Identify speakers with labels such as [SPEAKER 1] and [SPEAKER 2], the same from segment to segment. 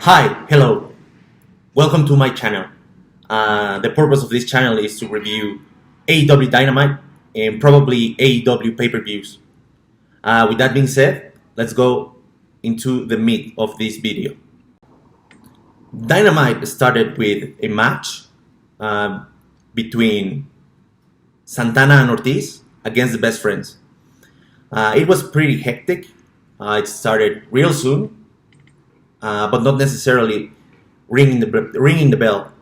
[SPEAKER 1] Hi, hello, welcome to my channel. The purpose of this channel is to review AEW Dynamite and probably AEW pay-per-views. With that being said, let's go into the meat of this video. Dynamite started with a match between Santana and Ortiz against the Best Friends. It was pretty hectic. It started real soon. But not necessarily ringing the bell.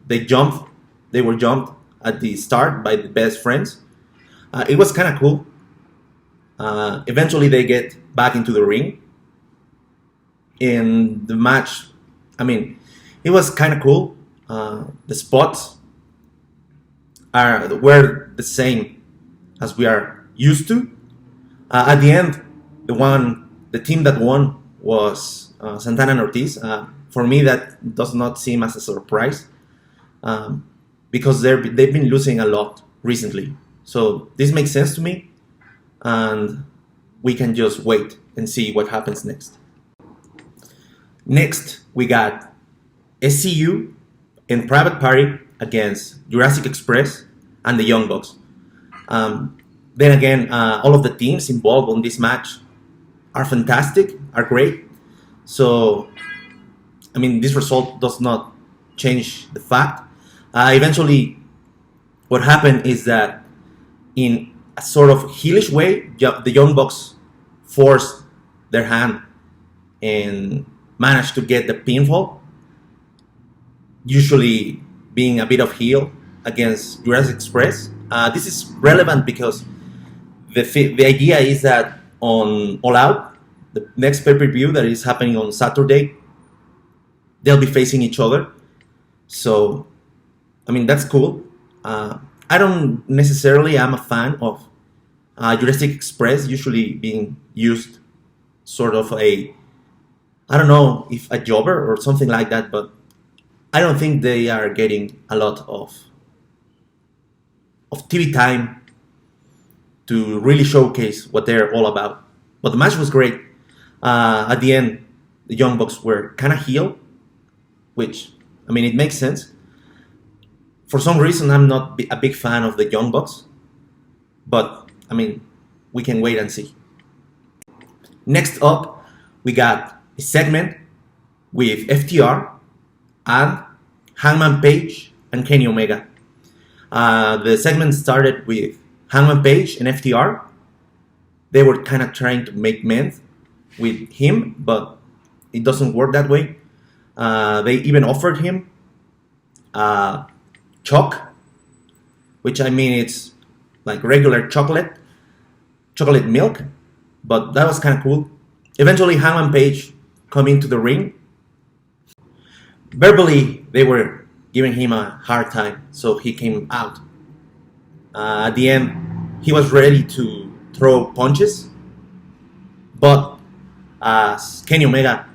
[SPEAKER 1] They were jumped at the start by the Best Friends. It was kind of cool. Eventually they get back into the ring. In the match, it was kind of cool. The spots were the same as we are used to. At the end, the team that won was Santana and Ortiz. For me, that does not seem as a surprise because they've been losing a lot recently. So this makes sense to me, and we can just wait and see what happens next. Next, we got SCU and Private Party against Jurassic Express and the Young Bucks. Then again, all of the teams involved in this match are fantastic, are great. So, this result does not change the fact. Eventually, what happened is that in a sort of heelish way, the Young Bucks forced their hand and managed to get the pinfall, usually being a bit of heel against Jurassic Express. This is relevant because the idea is that on All Out, the next pay-per-view that is happening on Saturday, they'll be facing each other. So, that's cool. I don't necessarily am a fan of Jurassic Express usually being used sort of I don't know if a jobber or something like that, but I don't think they are getting a lot of TV time to really showcase what they're all about. But the match was great. At the end, the Young Bucks were kind of heel, which, it makes sense. For some reason, I'm not a big fan of the Young Bucks. But, we can wait and see. Next up, we got a segment with FTR and Hangman Page and Kenny Omega. The segment started with Hangman Page and FTR. They were kind of trying to make men with him, but it doesn't work that way. They even offered him chalk, which it's like regular chocolate milk, but that was kind of cool. Eventually, Hangman Page come into the ring. Verbally, they were giving him a hard time, so he came out. At the end, he was ready to throw punches, but as Kenny Omega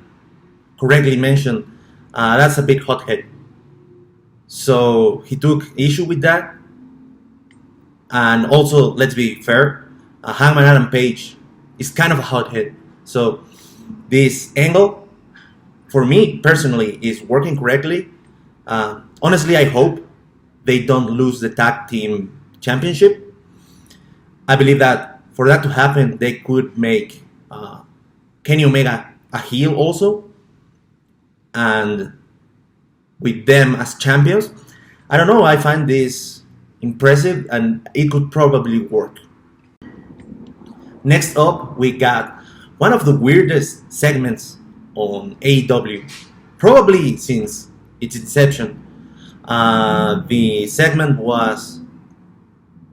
[SPEAKER 1] correctly mentioned, that's a big hothead. So he took issue with that. And also, let's be fair, Hangman Adam Page is kind of a hothead. So this angle, for me personally, is working correctly. Honestly, I hope they don't lose the tag team championship. I believe that for that to happen, they could make Kenny Omega a heel also, and with them as champions. I don't know, I find this impressive and it could probably work. Next up, we got one of the weirdest segments on AEW, probably since its inception. The segment was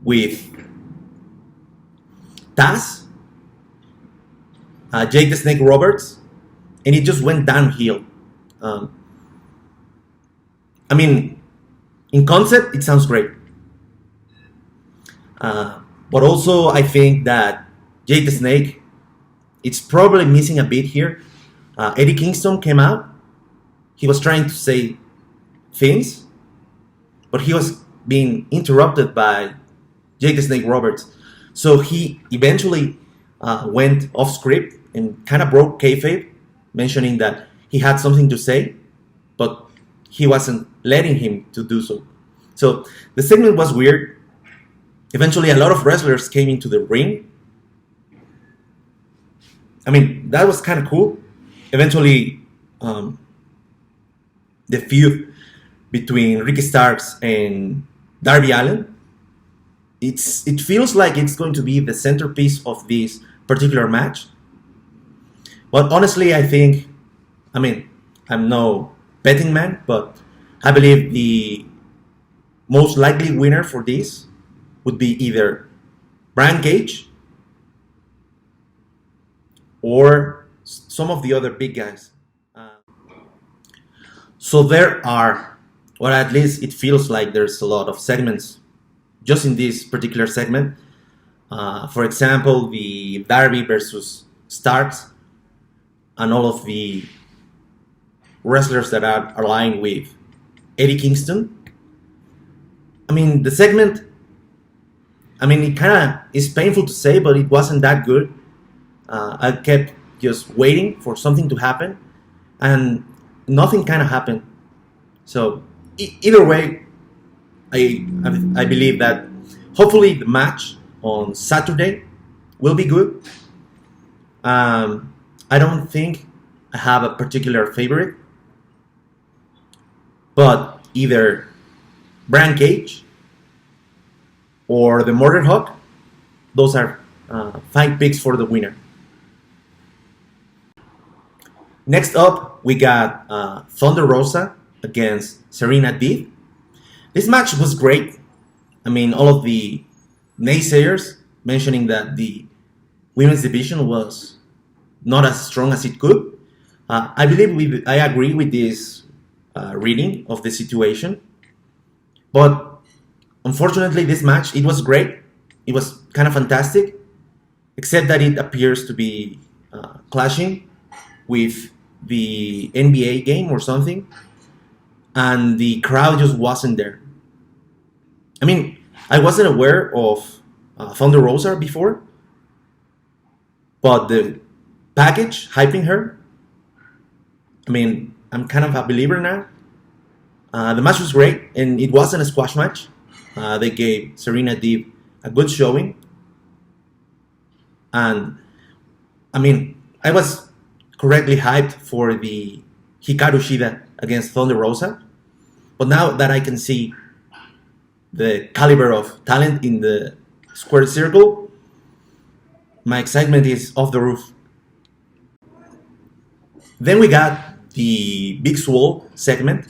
[SPEAKER 1] with Taz, Jake the Snake Roberts, and it just went downhill. In concept, it sounds great. But also, I think that Jake the Snake, it's probably missing a bit here. Eddie Kingston came out. He was trying to say things, but he was being interrupted by Jake the Snake Roberts. So he eventually went off script and kind of broke kayfabe, mentioning that he had something to say, but he wasn't letting him to do so. So the segment was weird. Eventually, a lot of wrestlers came into the ring. I mean, that was kind of cool. Eventually, the feud between Ricky Starks and Darby Allin, it feels like it's going to be the centerpiece of this particular match. But honestly, I'm no betting man, but I believe the most likely winner for this would be either Brian Cage or some of the other big guys. So there are, or at least it feels like there's a lot of segments just in this particular segment. For example, the Darby versus Starks and all of the wrestlers that are aligned with Eddie Kingston. I mean, the segment, it kind of is painful to say, but it wasn't that good. I kept just waiting for something to happen, and nothing kind of happened. So either way, I believe that hopefully the match on Saturday will be good. I don't think I have a particular favorite, but either Brian Cage or the Murder Hawk, those are 5 picks for the winner. Next up, we got Thunder Rosa against Serena Deeb. This match was great. All of the naysayers mentioning that the women's division was not as strong as it could. I agree with this reading of the situation. But unfortunately, this match, it was great. It was kind of fantastic, except that it appears to be clashing with the NBA game or something, and the crowd just wasn't there. I wasn't aware of Thunder Rosa before, but the package hyping her, I'm kind of a believer now. The match was great, and it wasn't a squash match. They gave Serena Deeb a good showing, and I was correctly hyped for the Hikaru Shida against Thunder Rosa, but now that I can see the caliber of talent in the square circle, my excitement is off the roof. Then we got the Big Swole segment.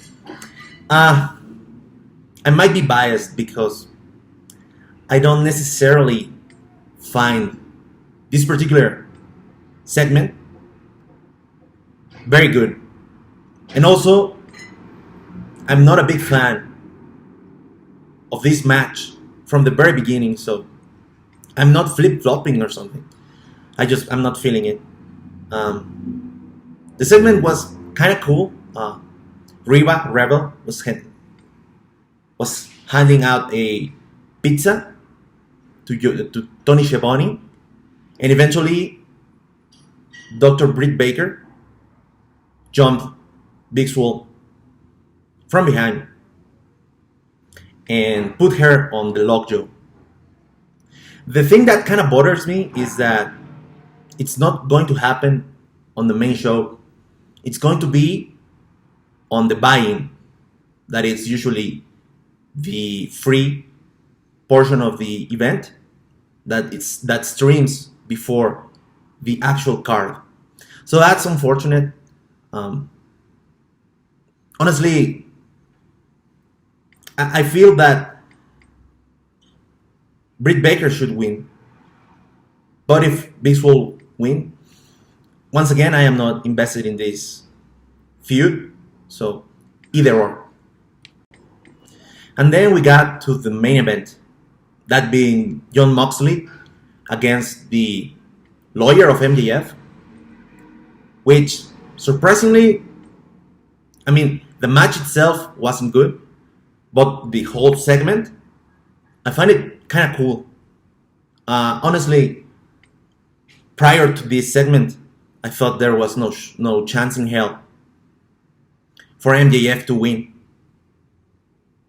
[SPEAKER 1] I might be biased because I don't necessarily find this particular segment very good. And also, I'm not a big fan of this match from the very beginning, so I'm not flip-flopping or something. I'm not feeling it. The segment was kind of cool. Reba Rebel was handing out a pizza to Tony Schiavone, and eventually Dr. Britt Baker jumped Big Swole from behind and put her on the lockjaw. The thing that kind of bothers me is that it's not going to happen on the main show. It's going to be on the buy-in. That is usually the free portion of the event that streams before the actual card. So that's unfortunate. Honestly, I feel that Britt Baker should win. But if Big Swole win, once again, I am not invested in this feud. So either or. And then we got to the main event, that being Jon Moxley against the Lawyer of MJF, which surprisingly, the match itself wasn't good, but the whole segment, I find it kind of cool. Honestly, prior to this segment, I thought there was no chance in hell for MJF to win.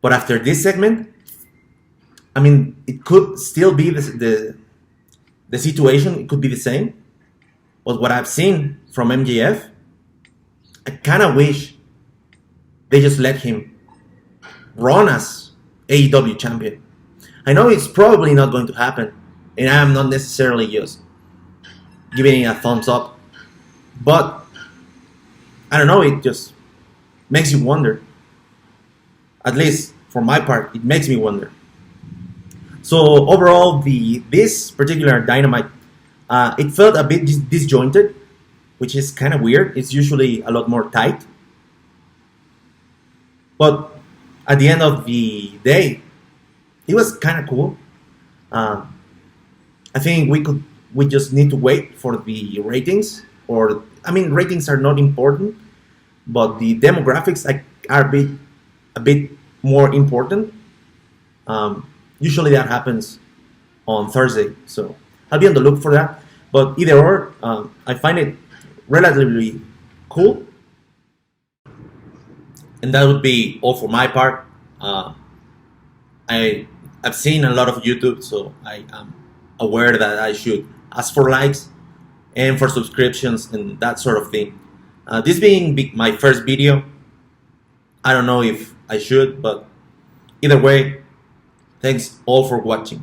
[SPEAKER 1] But after this segment, I mean, it could still be the situation. It could be the same. But what I've seen from MJF, I kind of wish they just let him run as AEW champion. I know it's probably not going to happen, and I am not necessarily just giving it a thumbs up, but I don't know, it just makes you wonder. At least for my part, it makes me wonder. So overall, this particular Dynamite, it felt a bit disjointed, which is kind of weird. It's usually a lot more tight. But at the end of the day, it was kind of cool. I think we just need to wait for the ratings. Ratings are not important, but the demographics are a bit more important. Usually that happens on Thursday, so I'll be on the look for that. But either or, I find it relatively cool. And that would be all for my part. I've seen a lot of YouTube, so I am aware that I should ask for likes and for subscriptions and that sort of thing. This being my first video, I don't know if I should, but either way, thanks all for watching.